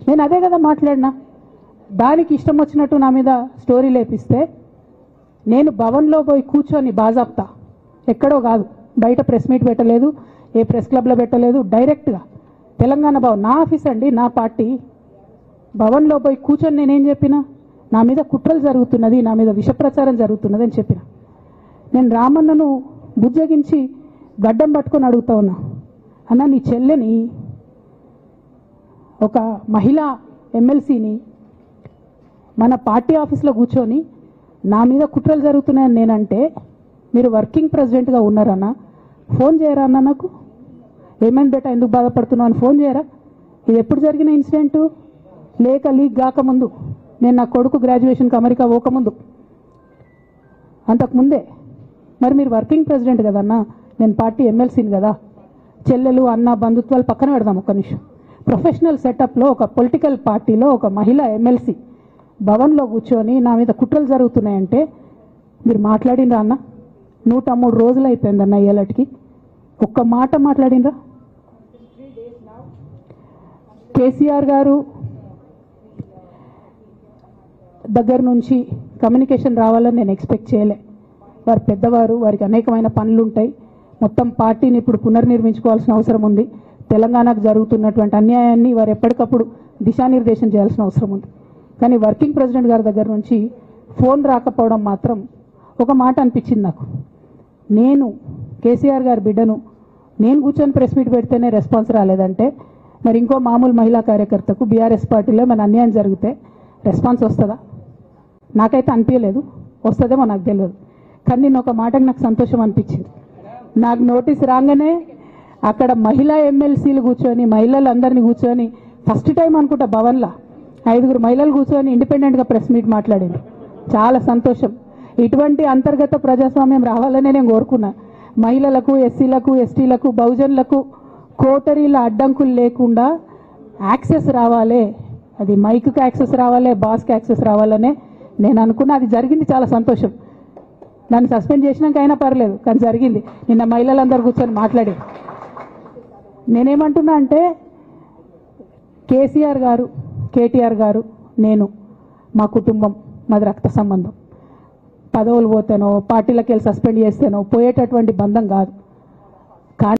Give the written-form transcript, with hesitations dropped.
నేను అదే కదా మాట్లాడినా. దానికి ఇష్టం వచ్చినట్టు నా మీద స్టోరీ లేపిస్తే నేను భవన్లో పోయి కూర్చొని బాజాప్తా, ఎక్కడో కాదు, బయట ప్రెస్ మీట్ పెట్టలేదు, ఏ ప్రెస్ క్లబ్లో పెట్టలేదు, డైరెక్ట్గా తెలంగాణ భవన్ నా ఆఫీస్ అండి, నా పార్టీ భవన్లో పోయి కూర్చొని నేనేం చెప్పినా, నా మీద కుట్రలు జరుగుతున్నది, నా మీద విషప్రచారం జరుగుతున్నది అని చెప్పిన. నేను రామన్నను బుజ్జగించి గడ్డం పట్టుకొని అడుగుతా ఉన్నా, అన్న నీ చెల్లెని, ఒక మహిళా ఎమ్మెల్సీని మన పార్టీ ఆఫీస్లో కూర్చొని నా మీద కుట్రలు జరుగుతున్నాయని నేనంటే మీరు వర్కింగ్ ప్రెసిడెంట్గా ఉన్నారన్నా, ఫోన్ చేయరా అన్న, నాకు ఏమైంది బేటా, ఎందుకు బాధపడుతున్నావు అని ఫోన్ చేయరా? ఇది ఎప్పుడు జరిగిన ఇన్సిడెంటు? లేక లీక్ కాకముందు, నేను నా కొడుకు గ్రాడ్యుయేషన్కి అమెరికా పోకముందు, అంతకుముందే. మరి మీరు వర్కింగ్ ప్రెసిడెంట్ కదన్నా, నేను పార్టీ ఎమ్మెల్సీని కదా. చెల్లెలు అన్న బంధుత్వాలు పక్కన పెడదాం ఒక్క నిమిషం. ప్రొఫెషనల్ సెటప్లో ఒక పొలిటికల్ పార్టీలో ఒక మహిళా ఎమ్మెల్సీ భవన్లో కూర్చొని నా మీద కుట్రలు జరుగుతున్నాయంటే మీరు మాట్లాడినరా అన్న? 103 రోజులు అయిపోయిందన్న ఇయ్యాలటికి, ఒక్క మాట మాట్లాడినరా? కేసీఆర్ గారు దగ్గర నుంచి కమ్యూనికేషన్ రావాలని నేను ఎక్స్పెక్ట్ చేయలే. వారు పెద్దవారు, వారికి అనేకమైన పనులు ఉంటాయి. మొత్తం పార్టీని ఇప్పుడు పునర్నిర్మించుకోవాల్సిన అవసరం ఉంది. తెలంగాణకు జరుగుతున్నటువంటి అన్యాయాన్ని వారు ఎప్పటికప్పుడు దిశానిర్దేశం చేయాల్సిన అవసరం ఉంది. కానీ వర్కింగ్ ప్రెసిడెంట్ గారి దగ్గర నుంచి ఫోన్ రాకపోవడం మాత్రం ఒక మాట అనిపించింది నాకు. నేను కేసీఆర్ గారి బిడ్డను, నేను కూర్చొని ప్రెస్ మీట్ పెడితేనే రెస్పాన్స్ రాలేదంటే మరి ఇంకో మామూలు మహిళా కార్యకర్తకు బీఆర్ఎస్ పార్టీలో మన అన్యాయం జరిగితే రెస్పాన్స్ వస్తుందా? నాకైతే అనిపించలేదు, వస్తుందేమో నాకు తెలియదు. కానీ నేను ఒక మాటకు నాకు సంతోషం అనిపించింది. నాకు నోటీస్ రాగానే అక్కడ మహిళా ఎమ్మెల్సీలు కూర్చొని, మహిళలందరినీ కూర్చొని, ఫస్ట్ టైం అనుకుంటా భవన్లో 5 మహిళలు కూర్చొని ఇండిపెండెంట్గా ప్రెస్ మీట్ మాట్లాడింది. చాలా సంతోషం. ఇటువంటి అంతర్గత ప్రజాస్వామ్యం రావాలనే నేను కోరుకున్నా. మహిళలకు, ఎస్సీలకు, ఎస్టీలకు, బహుజనులకు కోటరీల అడ్డంకులు లేకుండా యాక్సెస్ రావాలి, అది మైక్కి యాక్సెస్ రావాలి, బాస్కి యాక్సెస్ రావాలనే నేను అనుకున్నా. అది జరిగింది, చాలా సంతోషం. నన్ను సస్పెండ్ చేసినాక అయినా పర్లేదు, కానీ జరిగింది. నిన్న మహిళలందరూ కూర్చొని మాట్లాడి నేనేమంటున్నా అంటే, కేసీఆర్ గారు, కేటీఆర్ గారు, నేను, మా కుటుంబం, మాది రక్త సంబంధం. పదవులు పోతేనో, పార్టీలకు వెళ్ళి సస్పెండ్ చేస్తేనో పోయేటటువంటి బంధం కాదు.